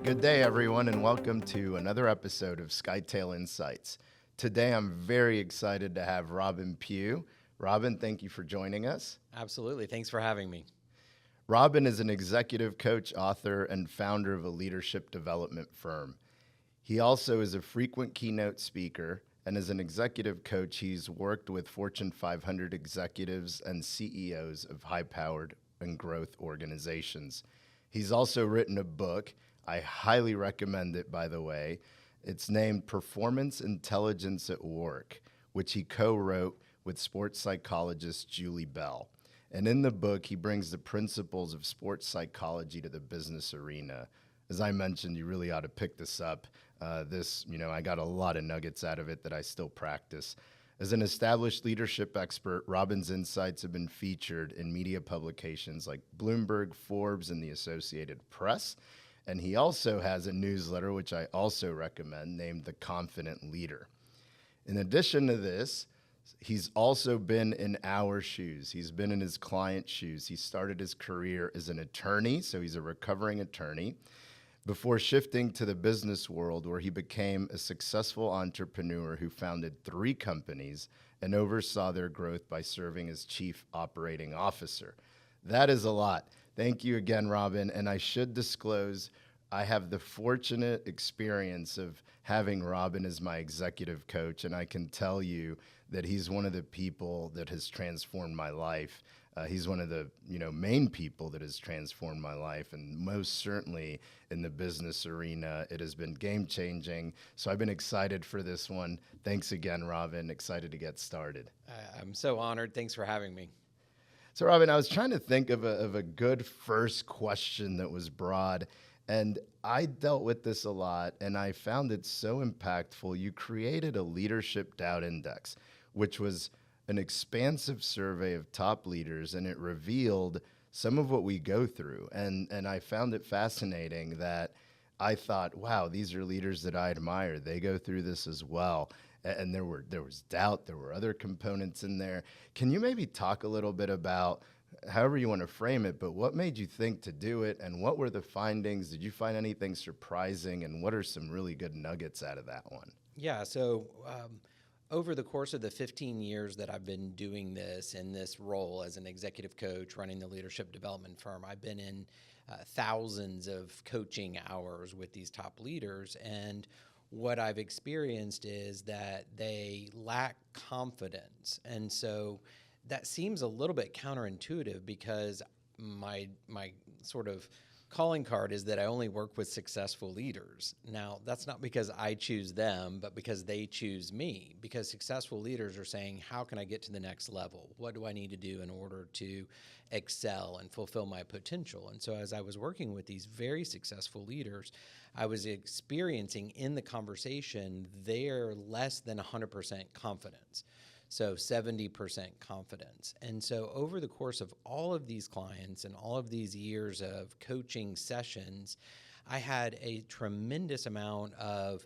Good day, everyone, and welcome to another episode of Skytale Insights. Today, I'm very excited to have Robin Pou. Robin, thank you for joining us. Absolutely. Thanks for having me. Robin is an executive coach, author, and founder of a leadership development firm. He also is a frequent keynote speaker, and as an executive coach, he's worked with Fortune 500 executives and CEOs of high-powered and growth organizations. He's also written a book. I highly recommend it, by the way. It's named Performance Intelligence at Work, which he co-wrote with sports psychologist Julie Bell. And in the book, he brings the principles of sports psychology to the business arena. As I mentioned, you really ought to pick this up. I got a lot of nuggets out of it that I still practice. As an established leadership expert, Robin's insights have been featured in media publications like Bloomberg, Forbes, and the Associated Press. And he also has a newsletter, which I also recommend, named The Confident Leader. In addition to this, he's also been in our shoes. He's been in his client's shoes. He started his career as an attorney, so he's a recovering attorney, before shifting to the business world, where he became a successful entrepreneur who founded 3 companies and oversaw their growth by serving as chief operating officer. That is a lot. Thank you again, Robin. And I should disclose, I have the fortunate experience of having Robin as my executive coach, and I can tell you that he's one of the people that has transformed my life. He's one of the main people that has transformed my life, and most certainly in the business arena, it has been game-changing. So I've been excited for this one. Thanks again, Robin. Excited to get started. I'm so honored. Thanks for having me. So, Robin, I was trying to think of a good first question that was broad, and I dealt with this a lot, and I found it so impactful. You created a leadership doubt index, which was an expansive survey of top leaders, and it revealed some of what we go through. And I found it fascinating that I thought, wow, these are leaders that I admire. They go through this as well. And there was doubt. There were other components in there. Can you maybe talk a little bit about, however you want to frame it, but what made you think to do it, and what were the findings? Did you find anything surprising, and what are some really good nuggets out of that one? Yeah, so over the course of the 15 years that I've been doing this in this role as an executive coach running the leadership development firm, I've been in thousands of coaching hours with these top leaders, and what I've experienced is that they lack confidence. And so that seems a little bit counterintuitive, because my sort of calling card is that I only work with successful leaders. Now, that's not because I choose them, but because they choose me. Because successful leaders are saying, how can I get to the next level? What do I need to do in order to excel and fulfill my potential? And so as I was working with these very successful leaders, I was experiencing in the conversation their less than 100% confidence. So 70% confidence. And so over the course of all of these clients and all of these years of coaching sessions, I had a tremendous amount of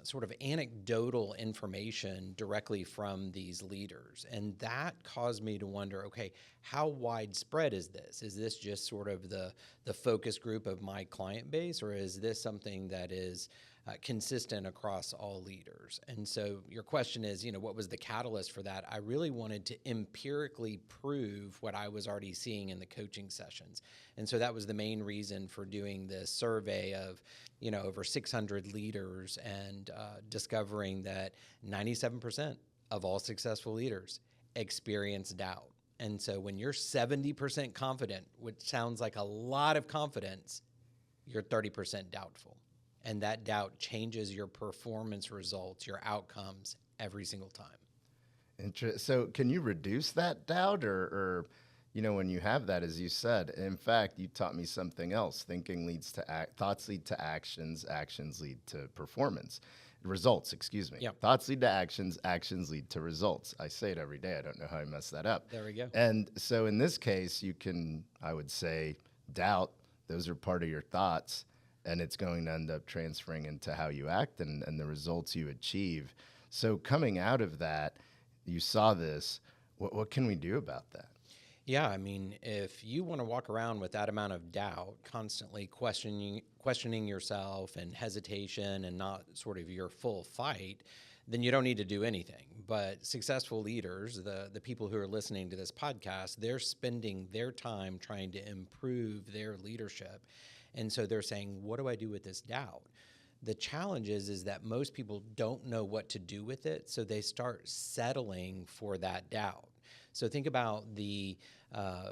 sort of anecdotal information directly from these leaders. And that caused me to wonder, okay, how widespread is this? Is this just sort of the focus group of my client base, or is this something that is consistent across all leaders? And so your question is, what was the catalyst for that? I really wanted to empirically prove what I was already seeing in the coaching sessions. And so that was the main reason for doing this survey of, over 600 leaders, and discovering that 97% of all successful leaders experience doubt. And so when you're 70% confident, which sounds like a lot of confidence, you're 30% doubtful. And that doubt changes your performance results, your outcomes every single time. So can you reduce that doubt, or when you have that, as you said? In fact, you taught me something else. Thinking leads to thoughts lead to actions, actions lead to performance. Results, excuse me. Yep. Thoughts lead to actions, actions lead to results. I say it every day. I don't know how I mess that up. There we go. And so in this case, you can, I would say, doubt. Those are part of your thoughts, and it's going to end up transferring into how you act and the results you achieve. So coming out of that, you saw this. What can we do about that? Yeah, I mean, if you want to walk around with that amount of doubt, constantly questioning yourself and hesitation and not sort of your full fight, then you don't need to do anything. But successful leaders, the people who are listening to this podcast, they're spending their time trying to improve their leadership. And so they're saying, what do I do with this doubt? The challenge is that most people don't know what to do with it, so they start settling for that doubt. So think about the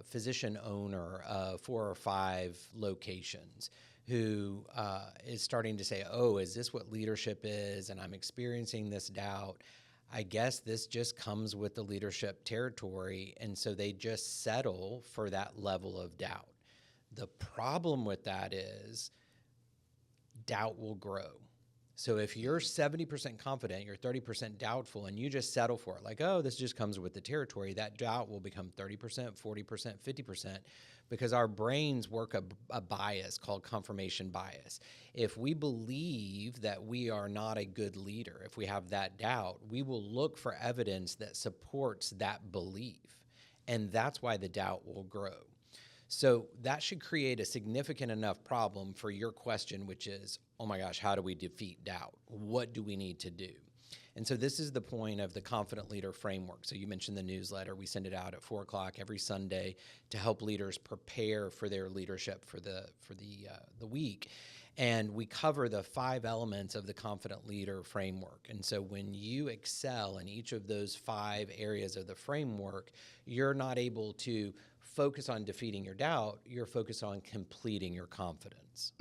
physician owner of 4 or 5 locations who is starting to say, oh, is this what leadership is? And I'm experiencing this doubt. I guess this just comes with the leadership territory. And so they just settle for that level of doubt. The problem with that is doubt will grow. So if you're 70% confident, you're 30% doubtful, and you just settle for it, like, oh, this just comes with the territory, that doubt will become 30%, 40%, 50%, because our brains work a bias called confirmation bias. If we believe that we are not a good leader, if we have that doubt, we will look for evidence that supports that belief, and that's why the doubt will grow. So that should create a significant enough problem for your question, which is, oh my gosh, how do we defeat doubt? What do we need to do? And so this is the point of the Confident Leader Framework. So you mentioned the newsletter. We send it out at 4 o'clock every Sunday to help leaders prepare for their leadership for the week. And we cover the 5 elements of the Confident Leader Framework. And so when you excel in each of those 5 areas of the framework, you're not able to focus on defeating your doubt, you're focused on completing your confidence.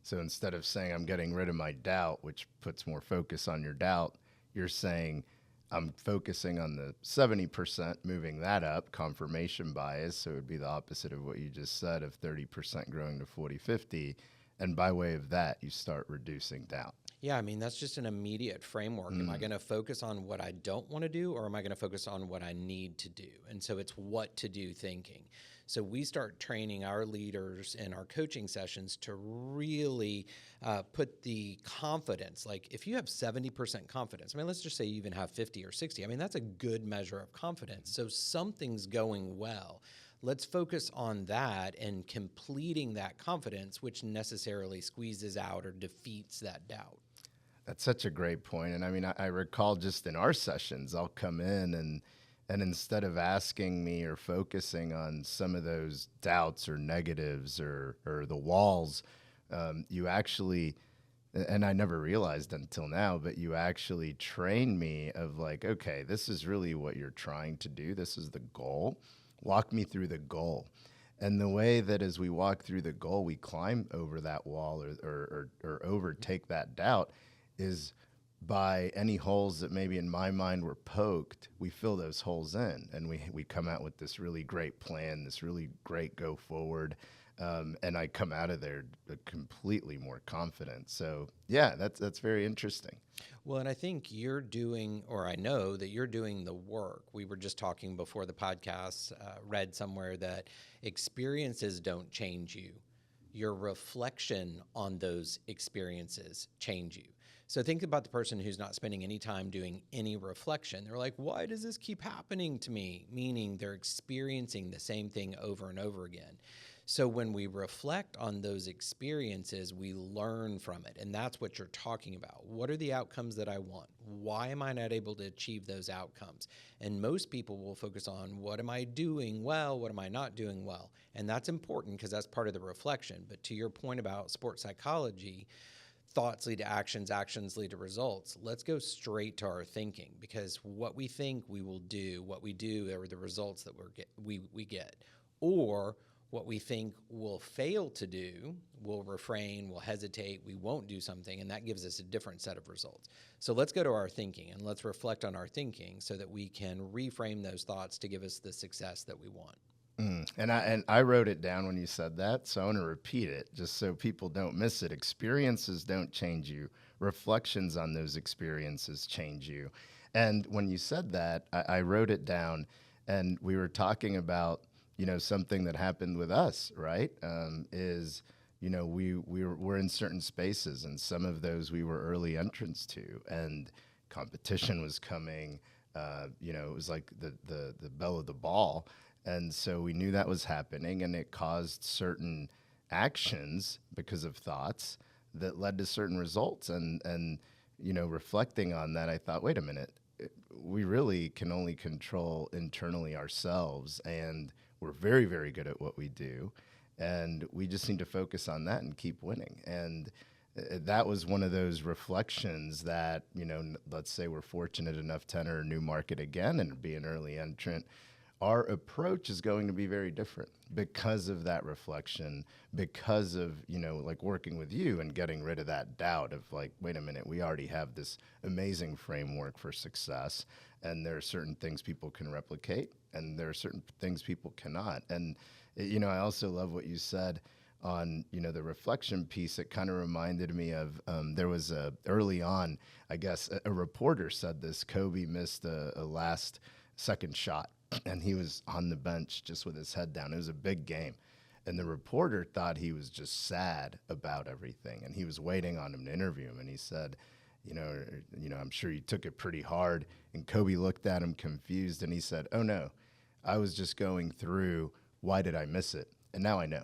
So instead of saying I'm getting rid of my doubt, which puts more focus on your doubt, you're saying I'm focusing on the 70%, moving that up, confirmation bias. So it would be the opposite of what you just said of 30% growing to 40, 50. And by way of that, you start reducing doubt. Yeah, I mean, that's just an immediate framework. Am I going to focus on what I don't want to do, or am I going to focus on what I need to do? And so it's what to do thinking. So we start training our leaders in our coaching sessions to really put the confidence, like if you have 70% confidence, I mean, let's just say you even have 50 or 60. I mean, that's a good measure of confidence. So something's going well. Let's focus on that and completing that confidence, which necessarily squeezes out or defeats that doubt. That's such a great point. And I mean, I recall just in our sessions, I'll come in and instead of asking me or focusing on some of those doubts or negatives or the walls, you actually, and I never realized until now, but you actually train me of like, okay, this is really what you're trying to do. This is the goal. Walk me through the goal. And the way that as we walk through the goal, we climb over that wall or overtake that doubt is by any holes that maybe in my mind were poked, we fill those holes in, and we come out with this really great plan, this really great go forward, and I come out of there completely more confident. So yeah, that's very interesting. Well, and I think you're doing, or I know that you're doing the work. We were just talking before the podcast, read somewhere that experiences don't change you. Your reflection on those experiences change you. So think about the person who's not spending any time doing any reflection. They're like, why does this keep happening to me? Meaning they're experiencing the same thing over and over again. So when we reflect on those experiences, we learn from it. And that's what you're talking about. What are the outcomes that I want? Why am I not able to achieve those outcomes? And most people will focus on what am I doing well? What am I not doing well? And that's important because that's part of the reflection. But to your point about sports psychology, thoughts lead to actions, actions lead to results. Let's go straight to our thinking, because what we think we will do, what we do are the results that we get. Or what we think we'll fail to do, we'll refrain, we'll hesitate, we won't do something, and that gives us a different set of results. So let's go to our thinking and let's reflect on our thinking so that we can reframe those thoughts to give us the success that we want. And I wrote it down when you said that, so I want to repeat it just so people don't miss it. Experiences don't change you. Reflections on those experiences change you. And when you said that, I wrote it down, and we were talking about, something that happened with us, right? We're in certain spaces, and some of those we were early entrants to, and competition was coming. It was like the bell of the ball. And so we knew that was happening, and it caused certain actions because of thoughts that led to certain results. And reflecting on that, I thought, wait a minute, we really can only control internally ourselves, and we're very, very good at what we do. And we just need to focus on that and keep winning. And that was one of those reflections that, let's say we're fortunate enough to enter a new market again and be an early entrant. Our approach is going to be very different because of that reflection, because of, like working with you and getting rid of that doubt of like, wait a minute, we already have this amazing framework for success, and there are certain things people can replicate and there are certain things people cannot. And, I also love what you said on, the reflection piece. It kind of reminded me of, there was early on, I guess, a reporter said this, Kobe missed a last second shot, and he was on the bench just with his head down. It was a big game. And the reporter thought he was just sad about everything, and he was waiting on him to interview him. And he said, I'm sure you took it pretty hard. And Kobe looked at him confused, and he said, oh no, I was just going through, why did I miss it? And now I know.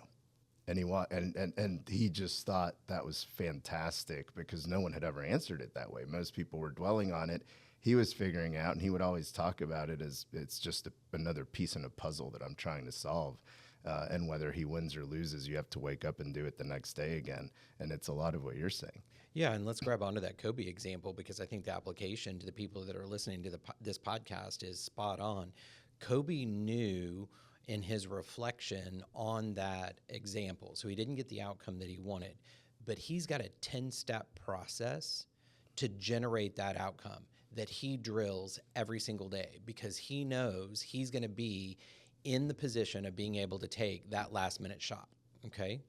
And he just thought that was fantastic because no one had ever answered it that way. Most people were dwelling on it. He was figuring out, and he would always talk about it as it's just another piece in a puzzle that I'm trying to solve. And whether he wins or loses, you have to wake up and do it the next day again. And it's a lot of what you're saying. Yeah, and let's grab onto that Kobe example, because I think the application to the people that are listening to this podcast is spot on. Kobe knew in his reflection on that example, so he didn't get the outcome that he wanted, but he's got a 10-step process to generate that outcome that he drills every single day, because he knows he's going to be in the position of being able to take that last minute shot. Okay.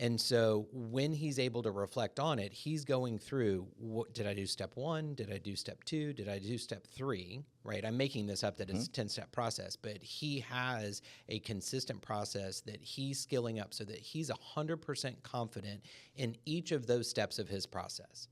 And so when he's able to reflect on it, he's going through, what did I do step 1? Did I do step 2? Did I do step 3? Right? I'm making this up that it's a 10-step process, but he has a consistent process that he's skilling up so that he's 100% confident in each of those steps of his process.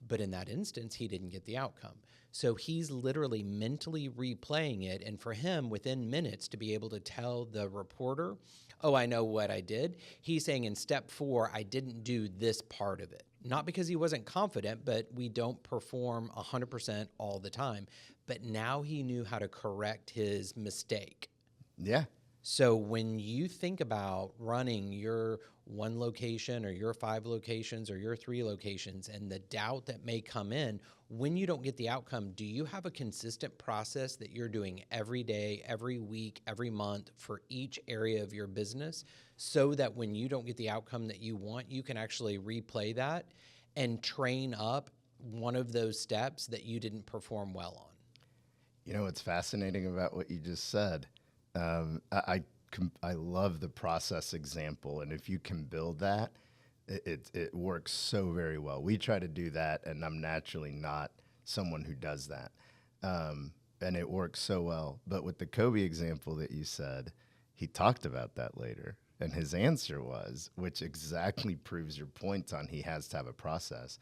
But in that instance, he didn't get the outcome. So he's literally mentally replaying it. And for him, within minutes, to be able to tell the reporter, oh, I know what I did. He's saying in step 4, I didn't do this part of it. Not because he wasn't confident, but we don't perform 100% all the time. But now he knew how to correct his mistake. Yeah. So when you think about running your 1 location or your 5 locations or your 3 locations and the doubt that may come in, when you don't get the outcome, do you have a consistent process that you're doing every day, every week, every month for each area of your business, so that when you don't get the outcome that you want, you can actually replay that and train up one of those steps that you didn't perform well on? What's fascinating about what you just said, I love the process example, and if you can build that, it works so very well. We try to do that, and I'm naturally not someone who does that, and it works so well. But with the Kobe example that you said, he talked about that later, and his answer was, which exactly proves your point on he has to have a process.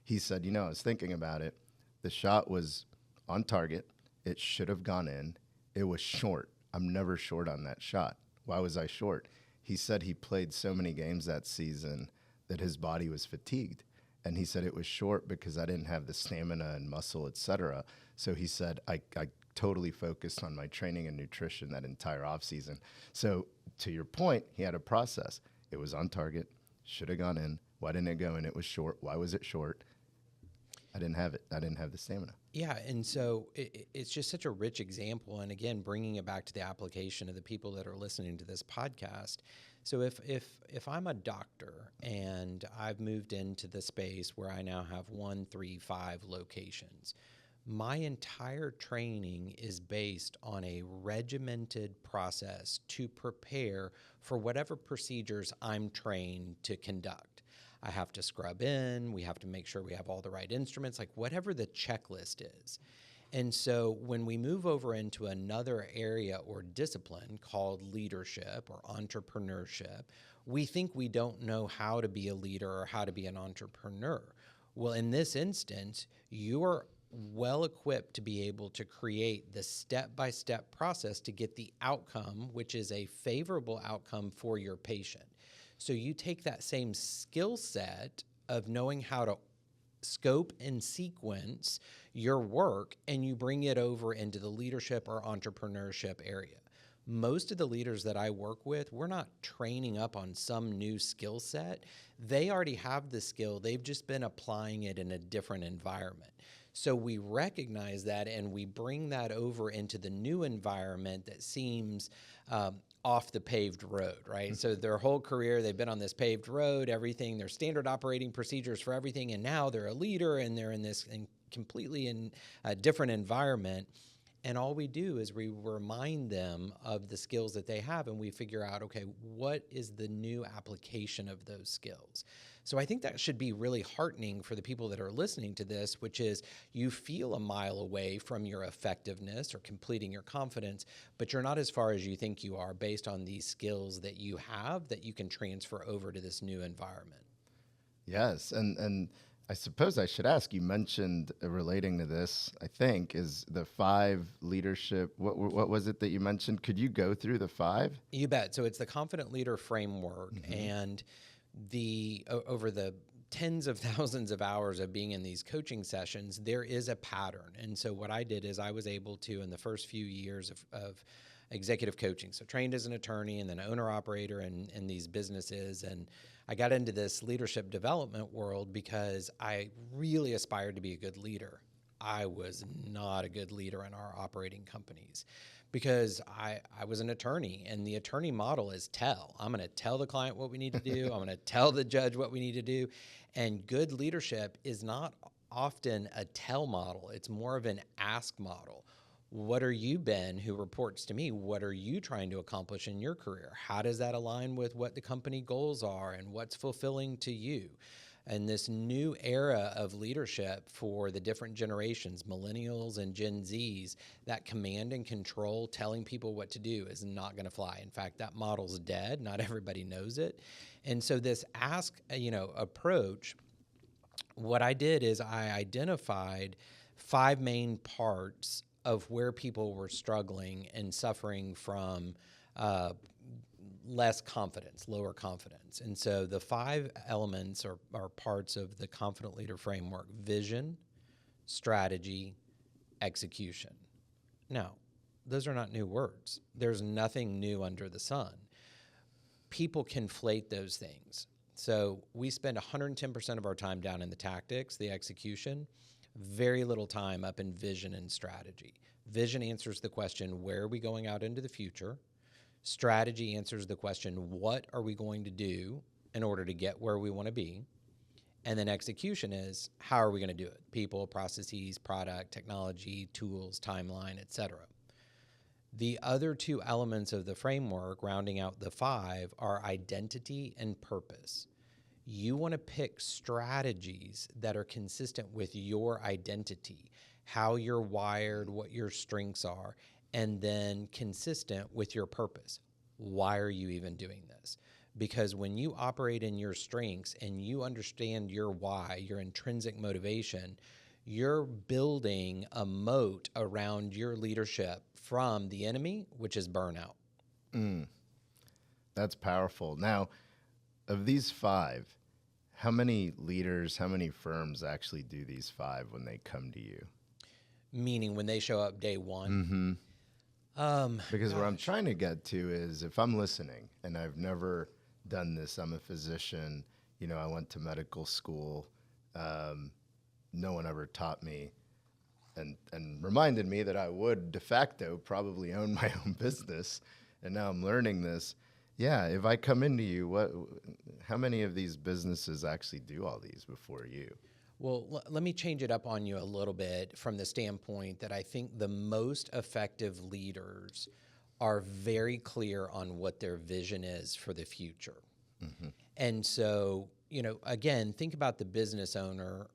He said, I was thinking about it. The shot was on target. It should have gone in. It was short. I'm never short on that shot. Why was I short? He said he played so many games that season that his body was fatigued. And he said it was short because I didn't have the stamina and muscle, et cetera. So he said, I totally focused on my training and nutrition that entire off season. So to your point, he had a process. It was on target, should have gone in. Why didn't it go in? It was short. Why was it short? I didn't have it. I didn't have the stamina. Yeah, and so it's just such a rich example. And again, bringing it back to the application of the people that are listening to this podcast. So if I'm a doctor and I've moved into the space where I now have 1, 3, 5 locations, my entire training is based on a regimented process to prepare for whatever procedures I'm trained to conduct. I have to scrub in, we have to make sure we have all the right instruments, like whatever the checklist is. And so when we move over into another area or discipline called leadership or entrepreneurship, we think we don't know how to be a leader or how to be an entrepreneur. Well, in this instance, you're well equipped to be able to create the step-by-step process to get the outcome, which is a favorable outcome for your patient. So you take that same skill set of knowing how to scope and sequence your work, and you bring it over into the leadership or entrepreneurship area. Most of the leaders that I work with, we're not training up on some new skill set. They already have the skill. They've just been applying it in a different environment. So we recognize that, and we bring that over into the new environment that seems off the paved road, right? So their whole career, they've been on this paved road, everything, their standard operating procedures for everything, and now they're a leader and they're in this completely in a different environment. And all we do is we remind them of the skills that they have, and we figure out, okay, what is the new application of those skills? So I think that should be really heartening for the people that are listening to this, which is you feel a mile away from your effectiveness or completing your confidence, but you're not as far as you think you are based on these skills that you have that you can transfer over to this new environment. Yes, and I suppose I should ask, you mentioned relating to this, I think, is the 5 leadership. What was it that you mentioned? Could you go through the 5? You bet. So it's the Confident Leader Framework, and over the tens of thousands of hours of being in these coaching sessions, there is a pattern. And so what I did is I was able to, in the first few years of executive coaching, so trained as an attorney and then owner-operator in these businesses, and I got into this leadership development world because I really aspired to be a good leader. I was not a good leader in our operating companies because I was an attorney, and the attorney model is tell. I'm going to tell the client what we need to do. I'm going to tell the judge what we need to do. And good leadership is not often a tell model. It's more of an ask model. What are you, Ben, who reports to me? What are you trying to accomplish in your career? How does that align with what the company goals are and what's fulfilling to you? And this new era of leadership for the different generations, millennials and Gen Zs, that command and control, telling people what to do is not going to fly. In fact, that model's dead. Not everybody knows it. And so this ask, approach, what I did is I identified 5 main parts of where people were struggling and suffering from less confidence, lower confidence. And so the 5 elements are parts of the Confident Leader Framework: vision, strategy, execution. Now, those are not new words. There's nothing new under the sun. People conflate those things. So we spend 110% of our time down in the tactics, the execution, very little time up in vision and strategy. Vision answers the question, where are we going out into the future? Strategy answers the question, what are we going to do in order to get where we want to be? And then execution is, how are we going to do it? People, processes, product, technology, tools, timeline, etc. The other 2 elements of the framework, rounding out the 5, are identity and purpose. You want to pick strategies that are consistent with your identity, how you're wired, what your strengths are, and then consistent with your purpose. Why are you even doing this? Because when you operate in your strengths and you understand your why, your intrinsic motivation, you're building a moat around your leadership from the enemy, which is burnout. That's powerful. Now, of these 5, how many leaders, how many firms actually do these 5 when they come to you? Meaning when they show up day one? Because what I'm trying to get to is, if I'm listening and I've never done this, I'm a physician, I went to medical school, no one ever taught me and reminded me that I would de facto probably own my own business, and now I'm learning this. Yeah, if I come into you, how many of these businesses actually do all these before you? Well, let me change it up on you a little bit from the standpoint that I think the most effective leaders are very clear on what their vision is for the future. And so, again, think about the business owner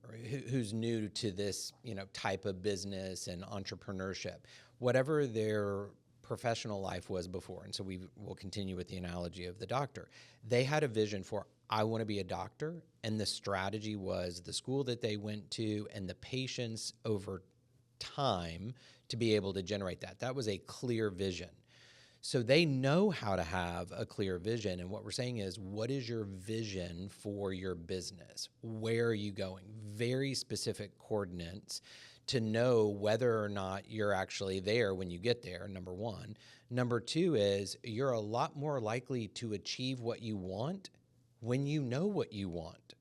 who's new to this, type of business and entrepreneurship. Whatever their professional life was before. And so we will continue with the analogy of the doctor. They had a vision for, I want to be a doctor. And the strategy was the school that they went to and the patience over time to be able to generate that. That was a clear vision. So they know how to have a clear vision. And what we're saying is, what is your vision for your business? Where are you going? Very specific coordinates to know whether or not you're actually there when you get there, number one. Number two is you're a lot more likely to achieve what you want when you know what you want.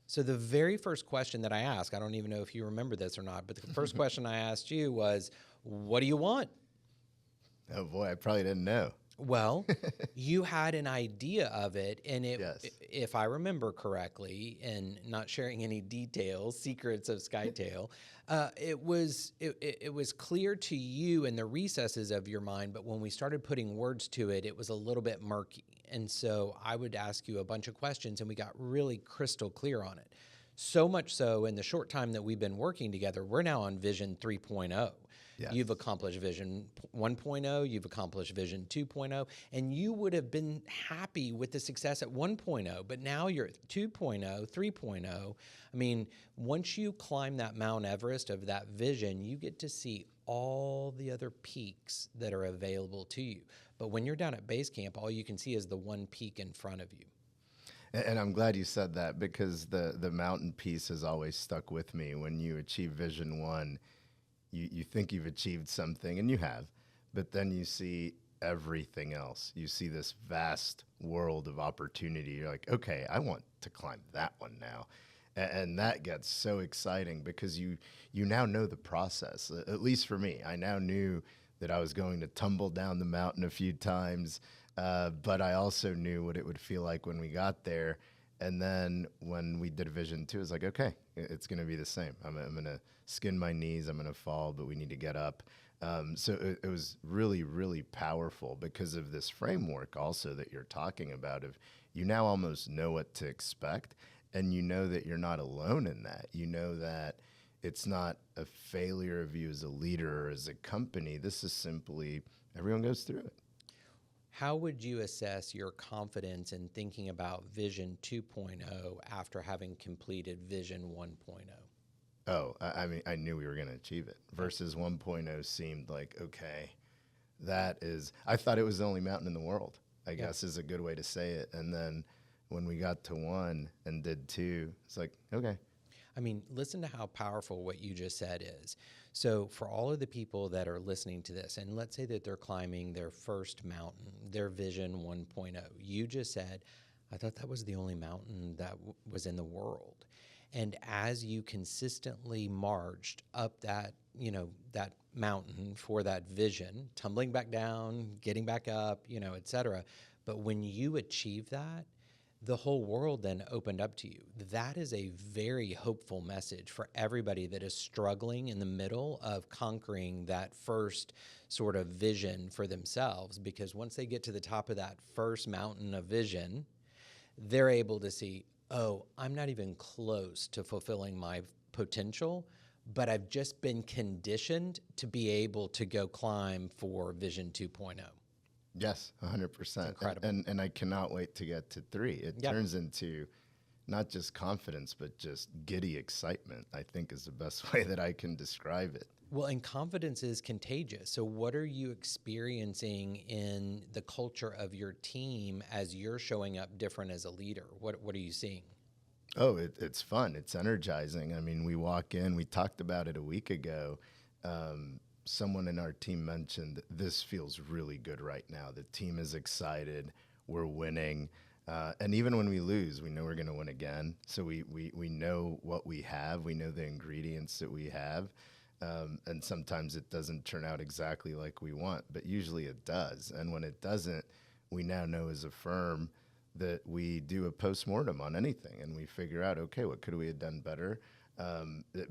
So the very first question that I asked, I don't even know if you remember this or not, but the first question I asked you was, what do you want? Oh boy, I probably didn't know. Well, you had an idea of it, and Yes. if I remember correctly, and not sharing any details, secrets of Skytale, it was clear to you in the recesses of your mind, but when we started putting words to it, it was a little bit murky. And so I would ask you a bunch of questions, and we got really crystal clear on it. So much so, in the short time that we've been working together, we're now on Vision 3.0. Yes. You've accomplished Vision 1.0, you've accomplished Vision 2.0, and you would have been happy with the success at 1.0, but now you're at 2.0, 3.0. I mean, once you climb that Mount Everest of that vision, you get to see all the other peaks that are available to you. But when you're down at base camp, all you can see is the one peak in front of you. And I'm glad you said that, because the mountain piece has always stuck with me. When you achieve Vision 1, you think you've achieved something, and you have, but then you see everything else. You see this vast world of opportunity. You're like, okay, I want to climb that one now. And that gets so exciting, because you now know the process. At least for me, I now knew that I was going to tumble down the mountain a few times, but I also knew what it would feel like when we got there. And then when we did Vision 2, it was like, okay, it's going to be the same. I'm going to skin my knees, I'm going to fall, but we need to get up. So it was really, really powerful because of this framework also that you're talking about, of you now almost know what to expect, and you know that you're not alone in that. You know that it's not a failure of you as a leader or as a company. This is simply, everyone goes through it. How would you assess your confidence in thinking about Vision 2.0 after having completed Vision 1.0? Oh, I mean, I knew we were going to achieve it. Versus 1.0 seemed like, okay, that is, I thought it was the only mountain in the world, I guess is a good way to say it. And then when we got to 1 and did 2, it's like, okay. I mean, listen to how powerful what you just said is. So for all of the people that are listening to this, and let's say that they're climbing their first mountain, their Vision 1.0, you just said, I thought that was the only mountain that was in the world. And as you consistently marched up that, that mountain for that vision, tumbling back down, getting back up, et cetera. But when you achieve that, the whole world then opened up to you. That is a very hopeful message for everybody that is struggling in the middle of conquering that first sort of vision for themselves, because once they get to the top of that first mountain of vision, they're able to see, oh, I'm not even close to fulfilling my potential, but I've just been conditioned to be able to go climb for Vision 2.0. Yes, 100%. Incredible. And I cannot wait to get to 3. It turns into not just confidence, but just giddy excitement, I think is the best way that I can describe it. Well, and confidence is contagious. So what are you experiencing in the culture of your team as you're showing up different as a leader? What are you seeing? Oh, it's fun. It's energizing. I mean, we walk in, we talked about it a week ago. Someone in our team mentioned, this feels really good right now. The team is excited. We're winning. And even when we lose, we know we're going to win again. So we know what we have. We know the ingredients that we have. And sometimes it doesn't turn out exactly like we want, but usually it does. And when it doesn't, we now know as a firm that we do a postmortem on anything, and we figure out, okay, what could we have done better?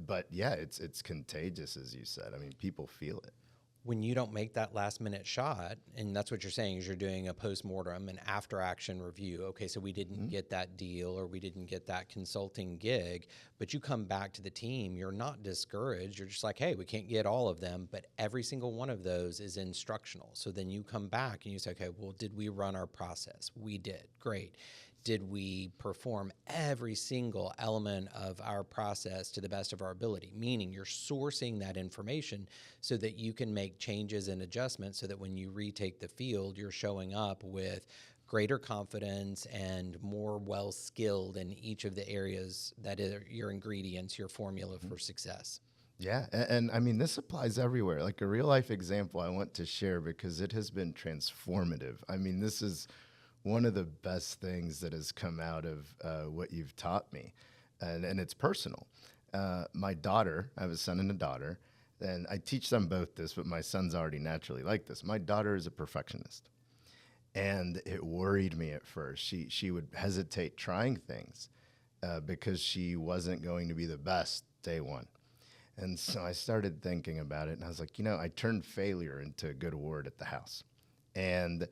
But yeah, it's contagious, as you said. I mean, people feel it. When you don't make that last minute shot, and that's what you're saying is you're doing a post-mortem, an after action review. Okay, so we didn't get that deal or we didn't get that consulting gig, but you come back to the team, you're not discouraged. You're just like, hey, we can't get all of them, but every single one of those is instructional. So then you come back and you say, okay, well, did we run our process? We did. Great. Did we perform every single element of our process to the best of our ability? Meaning you're sourcing that information so that you can make changes and adjustments so that when you retake the field, you're showing up with greater confidence and more well-skilled in each of the areas that are your ingredients, your formula for success. Yeah, and I mean, this applies everywhere. Like a real life example I want to share because it has been transformative. I mean, this is one of the best things that has come out of what you've taught me, and it's personal. My daughter, I have a son and a daughter, and I teach them both this, but my son's already naturally like this. My daughter is a perfectionist, and it worried me at first. She would hesitate trying things because she wasn't going to be the best day one. And so I started thinking about it, and I was like, I turned failure into a good word at the house. And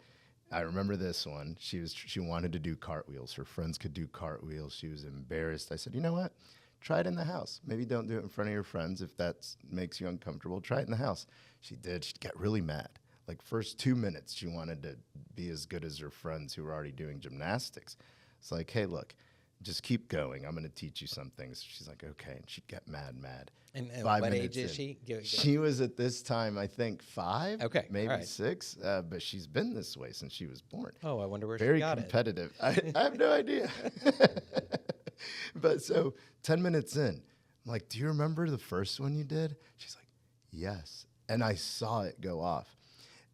I remember this one. She wanted to do cartwheels. Her friends could do cartwheels. She was embarrassed. I said, you know what? Try it in the house. Maybe don't do it in front of your friends if that makes you uncomfortable. Try it in the house. She did. She got really mad. Like first 2 minutes, she wanted to be as good as her friends who were already doing gymnastics. It's like, hey, look, just keep going. I'm going to teach you some things. She's like, okay. And she'd get mad. And 5 what minutes age is in. she? She was at this time, I think, 5, Okay, maybe all right. 6, but she's been this way since she was born. Oh, I wonder where Very she got competitive. I have no idea. But so 10 minutes in, I'm like, do you remember the first one you did? She's like, yes. And I saw it go off.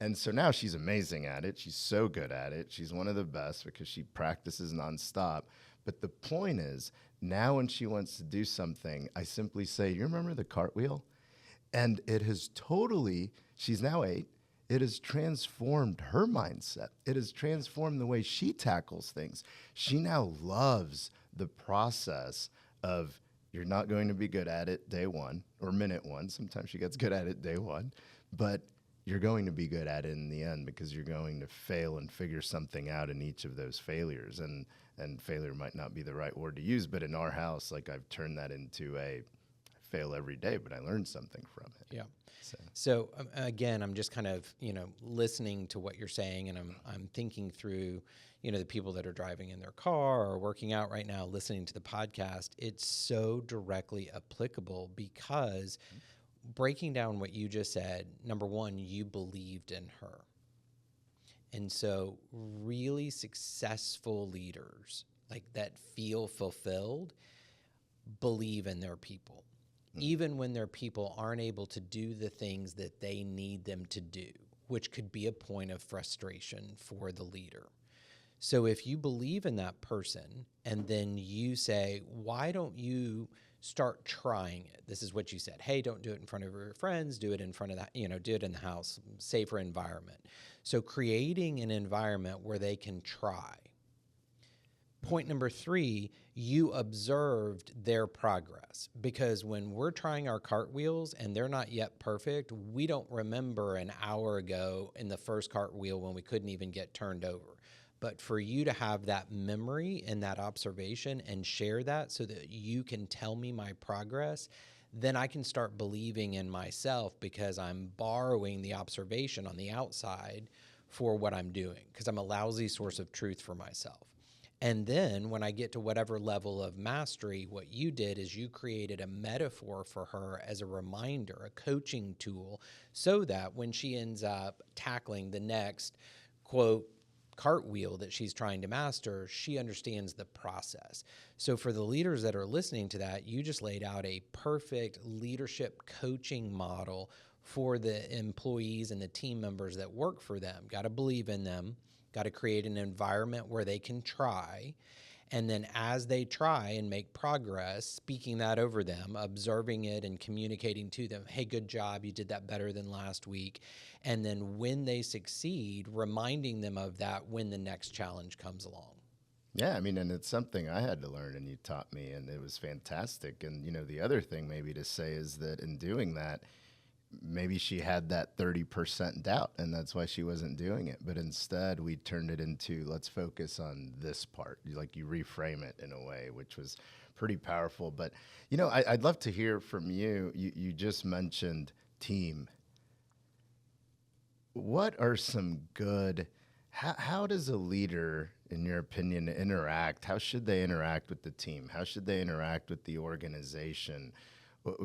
And so now she's amazing at it. She's so good at it. She's one of the best because she practices nonstop. But the point is, now when she wants to do something, I simply say, you remember the cartwheel? And it has totally, she's now 8, it has transformed her mindset. It has transformed the way she tackles things. She now loves the process of you're not going to be good at it day one or minute one. Sometimes she gets good at it day one, but you're going to be good at it in the end because you're going to fail and figure something out in each of those failures. And failure might not be the right word to use, but in our house, like I've turned that into I fail every day, but I learned something from it. Yeah. So again, I'm just kind of, listening to what you're saying, and I'm thinking through, the people that are driving in their car or working out right now, listening to the podcast. It's so directly applicable because breaking down what you just said, number one, you believed in her. And so really successful leaders like that feel fulfilled believe in their people, even when their people aren't able to do the things that they need them to do, which could be a point of frustration for the leader. So if you believe in that person and then you say, why don't you start trying it? This is what you said. Hey, don't do it in front of your friends. Do it in front of that, do it in the house, safer environment. So creating an environment where they can try. Point number 3, you observed their progress, because when we're trying our cartwheels and they're not yet perfect, we don't remember an hour ago in the first cartwheel when we couldn't even get turned over. But for you to have that memory and that observation and share that so that you can tell me my progress, then I can start believing in myself because I'm borrowing the observation on the outside for what I'm doing, because I'm a lousy source of truth for myself. And then when I get to whatever level of mastery, what you did is you created a metaphor for her as a reminder, a coaching tool, so that when she ends up tackling the next, quote, cartwheel that she's trying to master, she understands the process. So for the leaders that are listening to that, you just laid out a perfect leadership coaching model for the employees and the team members that work for them. Got to believe in them. Got to create an environment where they can try. And then as they try and make progress, speaking that over them, observing it and communicating to them, hey, good job, you did that better than last week. And then when they succeed, reminding them of that when the next challenge comes along. Yeah, I mean, and it's something I had to learn and you taught me, and it was fantastic. And, the other thing maybe to say is that in doing that, maybe she had that 30% doubt and that's why she wasn't doing it. But instead we turned it into, let's focus on this part. Like you reframe it in a way, which was pretty powerful. But, I'd love to hear from you. You just mentioned team. What are some good, how does a leader, in your opinion, interact? How should they interact with the team? How should they interact with the organization?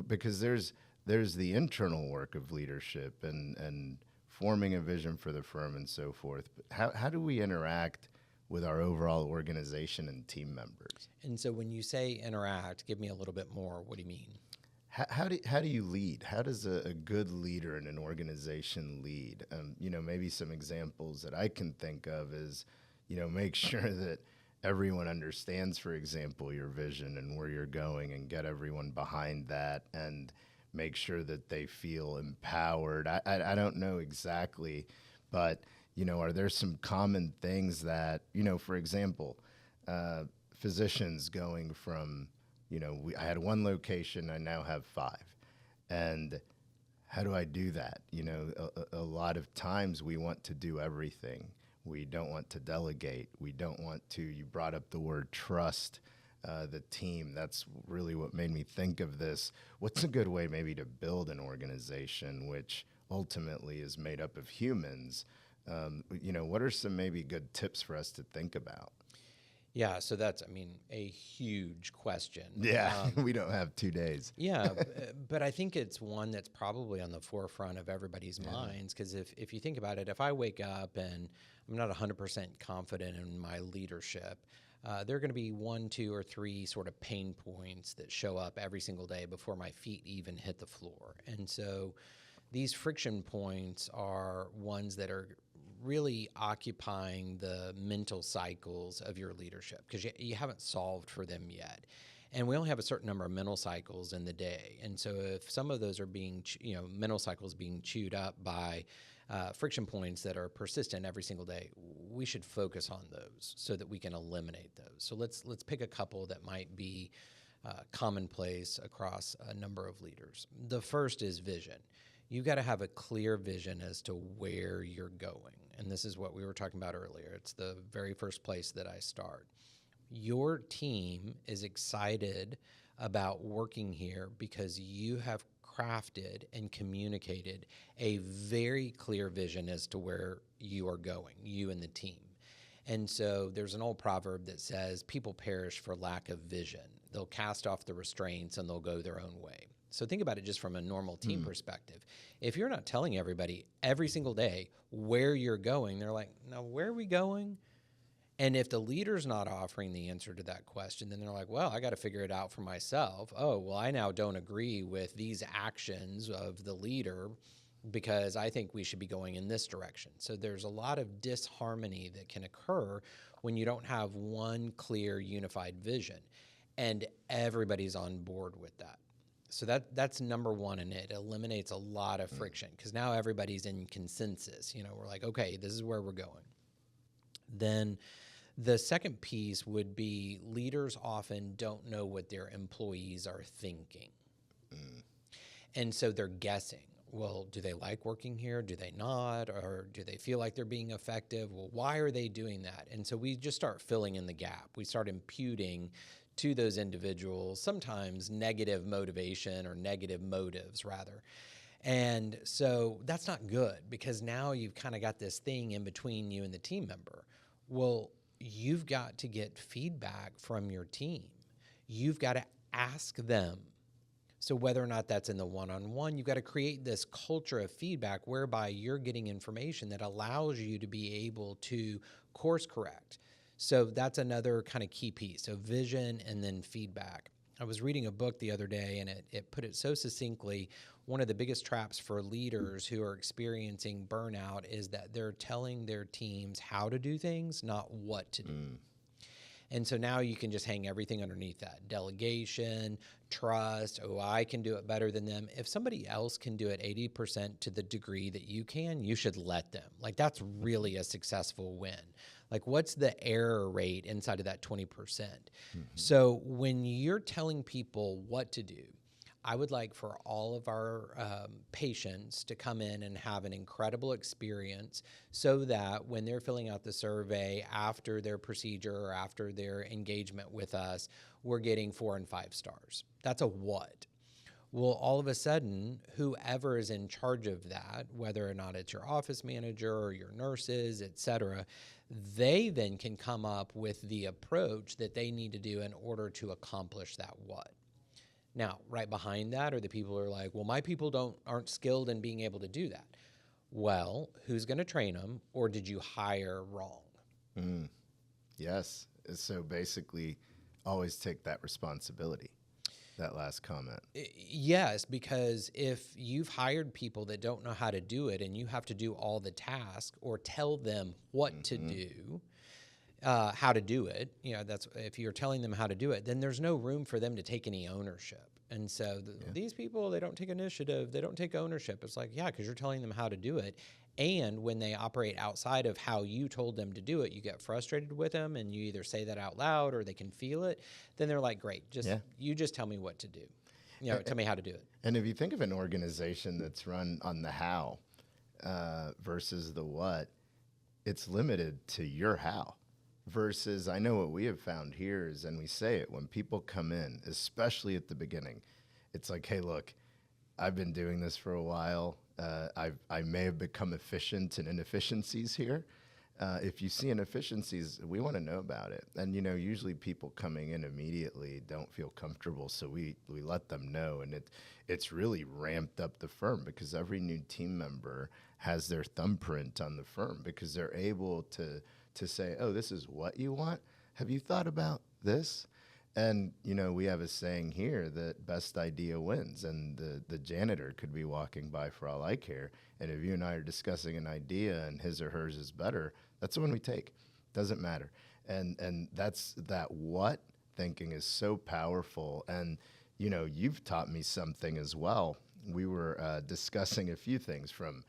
Because there's the internal work of leadership and forming a vision for the firm and so forth. But how do we interact with our overall organization and team members? And so when you say interact, give me a little bit more. What do you mean? How do you lead? How does a good leader in an organization lead? Maybe some examples that I can think of is, make sure that everyone understands, for example, your vision and where you're going, and get everyone behind that, and make sure that they feel empowered. I don't know exactly, but, are there some common things that, for example, physicians going from, I had one location, I now have 5. And how do I do that? A lot of times we want to do everything. We don't want to delegate. We don't want to, you brought up the word trust, the team. That's really what made me think of this. What's a good way maybe to build an organization which ultimately is made up of humans? What are some maybe good tips for us to think about? Yeah, so that's, a huge question. Yeah, we don't have 2 days. Yeah, but I think it's one that's probably on the forefront of everybody's minds, because if you think about it, if I wake up and I'm not 100% confident in my leadership, there are going to be 1, 2, or 3 sort of pain points that show up every single day before my feet even hit the floor. And so these friction points are ones that are really occupying the mental cycles of your leadership, because you haven't solved for them yet. And we only have a certain number of mental cycles in the day. And so if some of those are being, mental cycles being chewed up by friction points that are persistent every single day, we should focus on those so that we can eliminate those. So let's pick a couple that might be commonplace across a number of leaders. The first is vision. You've got to have a clear vision as to where you're going. And this is what we were talking about earlier. It's the very first place that I start. Your team is excited about working here because you have crafted and communicated a very clear vision as to where you are going, you and the team. And so there's an old proverb that says, people perish for lack of vision. They'll cast off the restraints and they'll go their own way. So think about it just from a normal team perspective. If you're not telling everybody every single day where you're going, they're like, now where are we going? And if the leader's not offering the answer to that question, then they're like, well, I got to figure it out for myself. Oh, well, I now don't agree with these actions of the leader because I think we should be going in this direction. So there's a lot of disharmony that can occur when you don't have one clear, unified vision, and everybody's on board with that. So that's number one, and it eliminates a lot of friction because now everybody's in consensus. We're like, okay, this is where we're going. Then the second piece would be leaders often don't know what their employees are thinking. And so they're guessing. Well, do they like working here? Do they not? Or do they feel like they're being effective? Well, why are they doing that? And so we just start filling in the gap. We start imputing to those individuals sometimes negative motivation or negative motives rather. And so that's not good because now you've kind of got this thing in between you and the team member. Well, you've got to get feedback from your team. You've got to ask them. So whether or not that's in the one-on-one, you've got to create this culture of feedback whereby you're getting information that allows you to be able to course correct. So that's another kind of key piece. So vision and then feedback. I was reading a book the other day and it put it so succinctly. One of the biggest traps for leaders who are experiencing burnout is that they're telling their teams how to do things, not what to do. And so now you can just hang everything underneath that. Delegation, trust, oh, I can do it better than them. If somebody else can do it 80% to the degree that you can, you should let them. Like that's really a successful win. Like what's the error rate inside of that 20%? So when you're telling people what to do, I would like for all of our patients to come in and have an incredible experience so that when they're filling out the survey after their procedure or after their engagement with us, we're getting 4 and 5 stars. That's a what. Well, all of a sudden, whoever is in charge of that, whether or not it's your office manager or your nurses, et cetera, they then can come up with the approach that they need to do in order to accomplish that what. Now, right behind that are the people who are like, well, my people aren't skilled in being able to do that. Well, who's going to train them, or did you hire wrong? Yes. So basically, always take that responsibility. That last comment. Yes, because if you've hired people that don't know how to do it and you have to do all the tasks or tell them what to do, how to do it, that's if you're telling them how to do it, then there's no room for them to take any ownership. And so these people, they don't take initiative, they don't take ownership. It's like, yeah, because you're telling them how to do it. And when they operate outside of how you told them to do it, you get frustrated with them and you either say that out loud or they can feel it. Then they're like, great, you just tell me what to do. Tell me how to do it. And if you think of an organization that's run on the how versus the what, it's limited to your how. Versus, I know what we have found here is, and we say it, when people come in, especially at the beginning, it's like, hey, look, I've been doing this for a while. I may have become efficient in inefficiencies here. If you see inefficiencies, we want to know about it. And, usually people coming in immediately don't feel comfortable, so we let them know. And it's really ramped up the firm because every new team member has their thumbprint on the firm because they're able to say, oh, this is what you want? Have you thought about this? And, we have a saying here that best idea wins, and the janitor could be walking by for all I care. And if you and I are discussing an idea and his or hers is better, that's the one we take. Doesn't matter. And that's that what thinking is so powerful. And, you've taught me something as well. We were discussing a few things from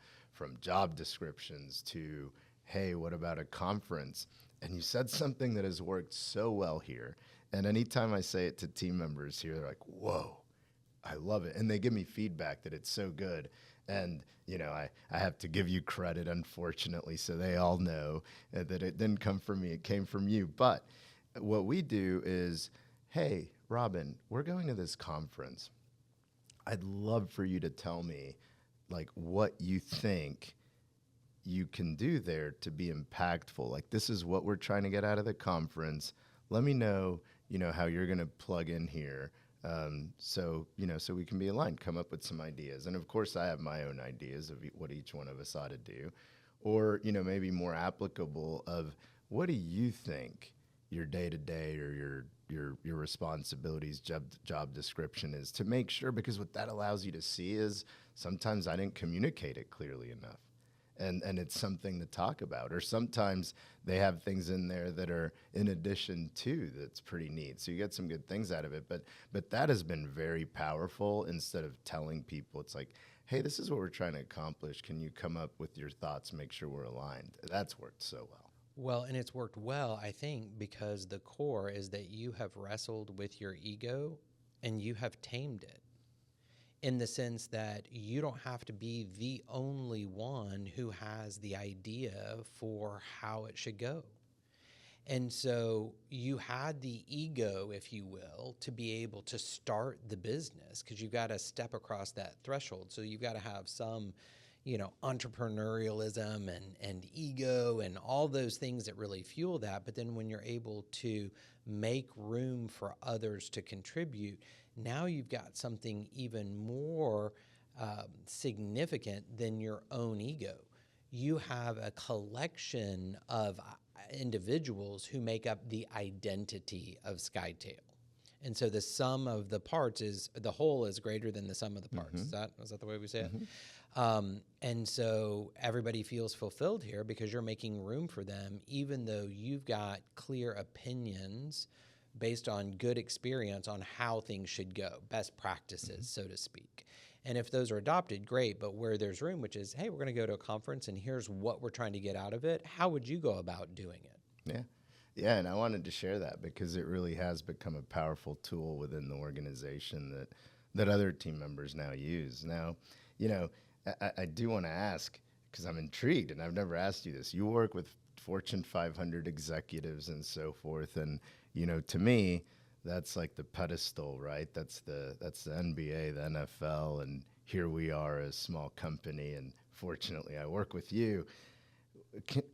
job descriptions to, hey, what about a conference? And you said something that has worked so well here. And anytime I say it to team members here, they're like, whoa, I love it. And they give me feedback that it's so good. And, I have to give you credit, unfortunately, so they all know that it didn't come from me, it came from you. But what we do is, hey, Robin, we're going to this conference. I'd love for you to tell me, what you think you can do there to be impactful. This is what we're trying to get out of the conference. Let me know, how you're going to plug in here. So we can be aligned, come up with some ideas. And of course I have my own ideas of what each one of us ought to do, or, maybe more applicable of what do you think your day-to-day or your responsibilities, job description is, to make sure, because what that allows you to see is sometimes I didn't communicate it clearly enough. And it's something to talk about. Or sometimes they have things in there that are in addition to that's pretty neat. So you get some good things out of it. But that has been very powerful. Instead of telling people, it's like, hey, this is what we're trying to accomplish. Can you come up with your thoughts, make sure we're aligned? That's worked so well. Well, and it's worked well, I think, because the core is that you have wrestled with your ego and you have tamed it. In the sense that you don't have to be the only one who has the idea for how it should go. And so you had the ego, if you will, to be able to start the business, because you've got to step across that threshold. So you've got to have some, entrepreneurialism and ego and all those things that really fuel that. But then when you're able to make room for others to contribute, now you've got something even more significant than your own ego. You have a collection of individuals who make up the identity of Skytale. And so the sum of the parts is, the whole is greater than the sum of the parts. Mm-hmm. Is that the way we say it? And so everybody feels fulfilled here because you're making room for them, even though you've got clear opinions based on good experience on how things should go, best practices, so to speak. And if those are adopted, great. But where there's room, which is, hey, we're going to go to a conference and here's what we're trying to get out of it, how would you go about doing it? Yeah. Yeah, and I wanted to share that because it really has become a powerful tool within the organization that other team members now use. Now, you know, I do want to ask, because I'm intrigued, and I've never asked you this. You work with Fortune 500 executives and so forth, and you know, to me, that's like the pedestal, right? That's the NBA, the NFL, and here we are, a small company, and fortunately, I work with you.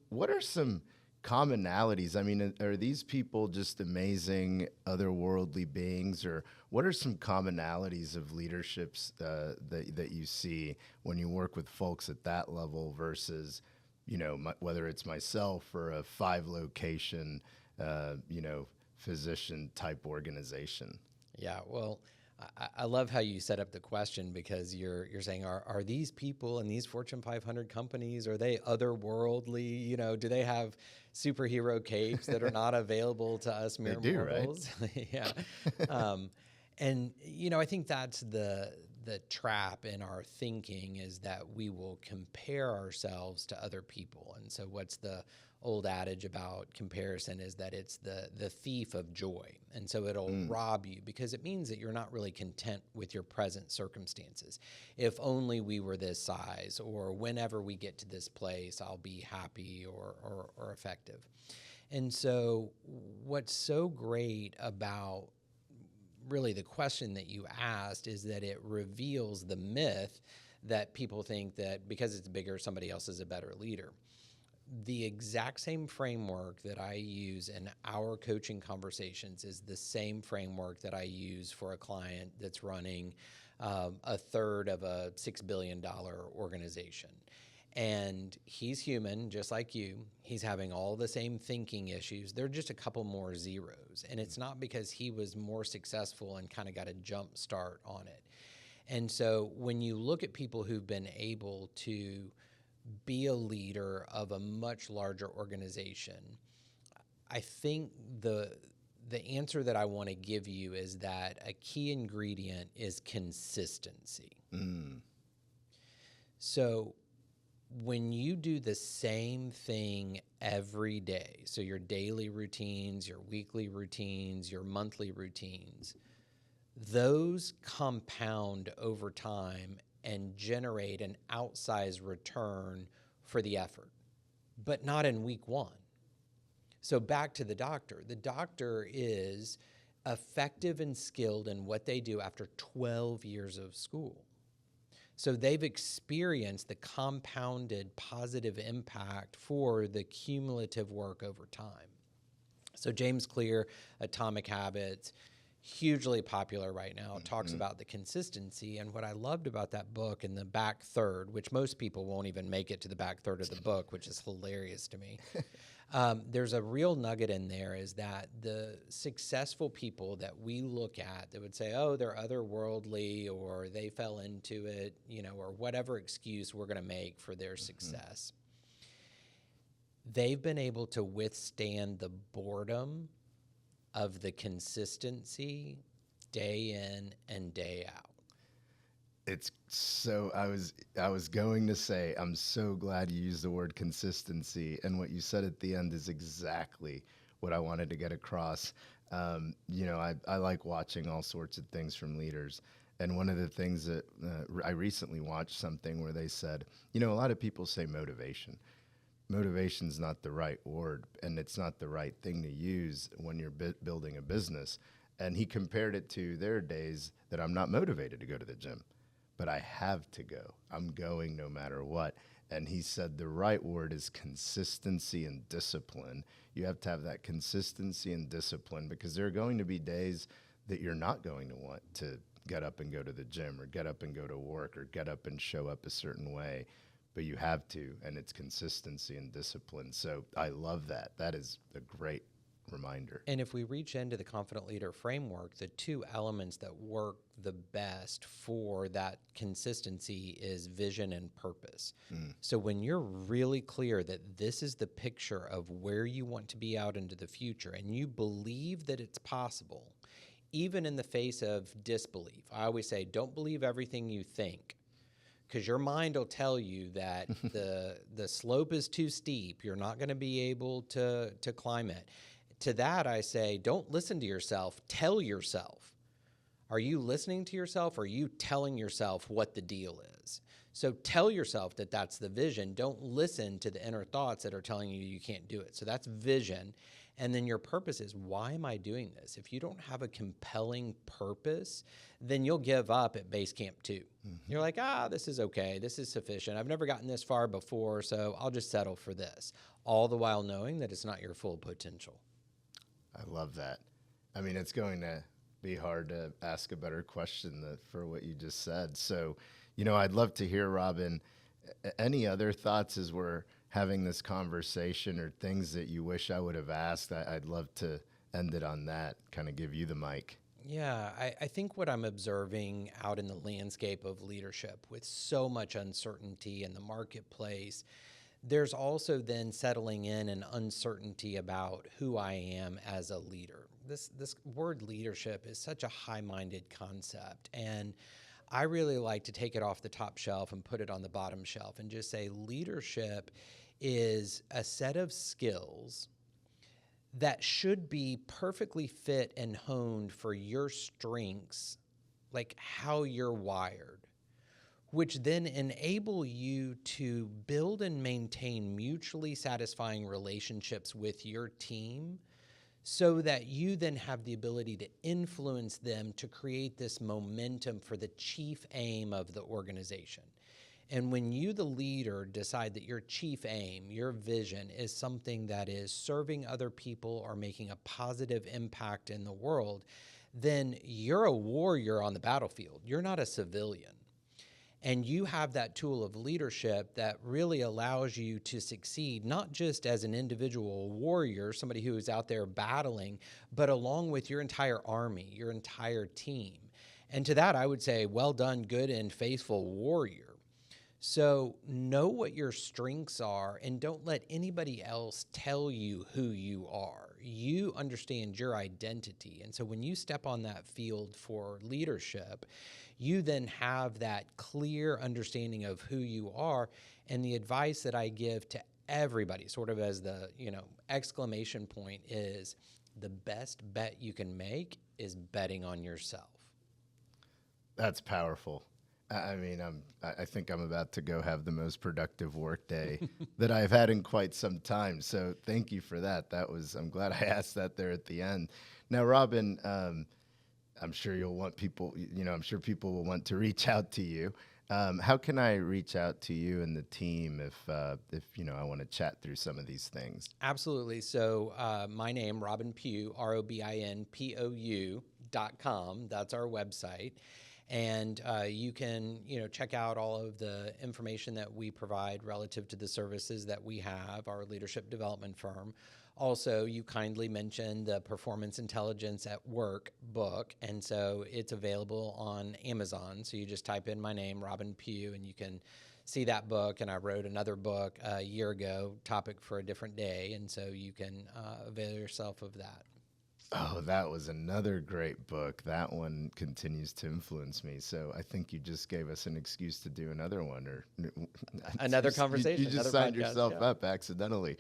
What are some commonalities? I mean, are these people just amazing, otherworldly beings, or what are some commonalities of leaderships that you see when you work with folks at that level versus, you know, whether it's myself or a 5-location, you know, physician type organization? Yeah, well, I love how you set up the question, because you're saying, are these people in these Fortune 500 companies, are they otherworldly? You know, do they have superhero capes that are not available to us mere They do, mortals? right? Yeah. And you know, I think that's the trap in our thinking, is that we will compare ourselves to other people. And so what's the old adage about comparison is that it's the thief of joy. And so it'll rob you, because it means that you're not really content with your present circumstances. If only we were this size, or whenever we get to this place, I'll be happy or effective. And so what's so great about really the question that you asked is that it reveals the myth that people think that because it's bigger, somebody else is a better leader. The exact same framework that I use in our coaching conversations is the same framework that I use for a client that's running a third of a $6 billion organization. And he's human, just like you. He's having all the same thinking issues. They're just a couple more zeros. And it's not because he was more successful and kind of got a jump start on it. And so when you look at people who've been able to be a leader of a much larger organization, I think the answer that I want to give you is that a key ingredient is consistency. So when you do the same thing every day, so your daily routines, your weekly routines, your monthly routines, those compound over time and generate an outsized return for the effort, but not in week one. So back to the doctor. The doctor is effective and skilled in what they do after 12 years of school. So they've experienced the compounded positive impact for the cumulative work over time. So James Clear, Atomic Habits, hugely popular right now, talks about the consistency. And what I loved about that book in the back third, which most people won't even make it to the back third of the book, which is hilarious to me. There's a real nugget in there, is that the successful people that we look at that would say, oh, they're otherworldly, or they fell into it, you know, or whatever excuse we're going to make for their success, they've been able to withstand the boredom of the consistency day in and day out. It's so, I was going to say, I'm so glad you used the word consistency, and what you said at the end is exactly what I wanted to get across. You know, I like watching all sorts of things from leaders, and one of the things that I recently watched something where they said, you know, a lot of people say motivation. Motivation's not the right word, and it's not the right thing to use when you're building a business. And he compared it to their days that I'm not motivated to go to the gym, but I have to go. I'm going no matter what. And he said the right word is consistency and discipline. You have to have that consistency and discipline, because there are going to be days that you're not going to want to get up and go to the gym, or get up and go to work, or get up and show up a certain way. But you have to, and it's consistency and discipline. So I love that. That is a great reminder. And if we reach into the Confident Leader framework, the two elements that work the best for that consistency is vision and purpose. So when you're really clear that this is the picture of where you want to be out into the future, and you believe that it's possible, even in the face of disbelief. I always say, don't believe everything you think, because your mind will tell you that the slope is too steep. You're not going to be able to climb it. To that, I say, don't listen to yourself. Tell yourself, Are you listening to yourself, or are you telling yourself what the deal is? So tell yourself that that's the vision. Don't listen to the inner thoughts that are telling you you can't do it. So that's vision. And then your purpose is, why am I doing this? If you don't have a compelling purpose, then you'll give up at base camp 2. You're like, this is okay. This is sufficient. I've never gotten this far before, so I'll just settle for this. All the while knowing that it's not your full potential. I love that. I mean, it's going to be hard to ask a better question for what you just said. So, I'd love to hear, Robin, any other thoughts as we're having this conversation, or things that you wish I would have asked? I'd love to end it on that, kind of give you the mic. Yeah, I think what I'm observing out in the landscape of leadership, with so much uncertainty in the marketplace, there's also then settling in an uncertainty about who I am as a leader. This word leadership is such a high-minded concept, and I really like to take it off the top shelf and put it on the bottom shelf and just say leadership is a set of skills that should be perfectly fit and honed for your strengths, like how you're wired, which then enable you to build and maintain mutually satisfying relationships with your team, so that you then have the ability to influence them to create this momentum for the chief aim of the organization. And when you, the leader, decide that your chief aim, your vision, is something that is serving other people or making a positive impact in the world, then you're a warrior on the battlefield. You're not a civilian. And you have that tool of leadership that really allows you to succeed, not just as an individual warrior, somebody who is out there battling, but along with your entire army, your entire team. And to that, I would say, well done, good and faithful warrior. So know what your strengths are, and don't let anybody else tell you who you are. You understand your identity. And so when you step on that field for leadership, you then have that clear understanding of who you are. And the advice that I give to everybody, sort of as the, exclamation point, is the best bet you can make is betting on yourself. That's powerful. I mean, I think I'm about to go have the most productive work day that I've had in quite some time. So thank you for that. I'm glad I asked that there at the end. Now, Robin, I'm sure you'll want people, I'm sure people will want to reach out to you. How can I reach out to you and the team if I want to chat through some of these things? Absolutely. So my name, Robin Pou, ROBINPOU.com. That's our website. And you can, check out all of the information that we provide relative to the services that we have, our leadership development firm. Also, you kindly mentioned the Performance Intelligence at Work book, and so it's available on Amazon. So you just type in my name, Robin Pou, and you can see that book. And I wrote another book a year ago, topic for a different day, and so you can avail yourself of that. Oh, that was another great book. That one continues to influence me. So I think you just gave us an excuse to do another one, or another conversation. You just signed yourself up accidentally.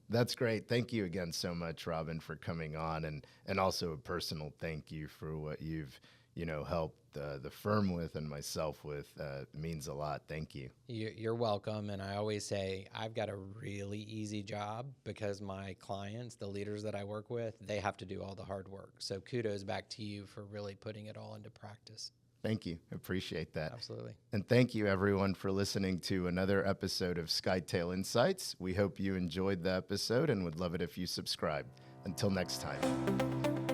That's great. Thank you again so much, Robin, for coming on, and also a personal thank you for what you've helped the firm with and myself with. It means a lot. Thank you. You're welcome. And I always say I've got a really easy job because my clients, the leaders that I work with, they have to do all the hard work. So kudos back to you for really putting it all into practice. Thank you. Appreciate that. Absolutely. And thank you, everyone, for listening to another episode of Skytale Insights. We hope you enjoyed the episode and would love it if you subscribed. Until next time.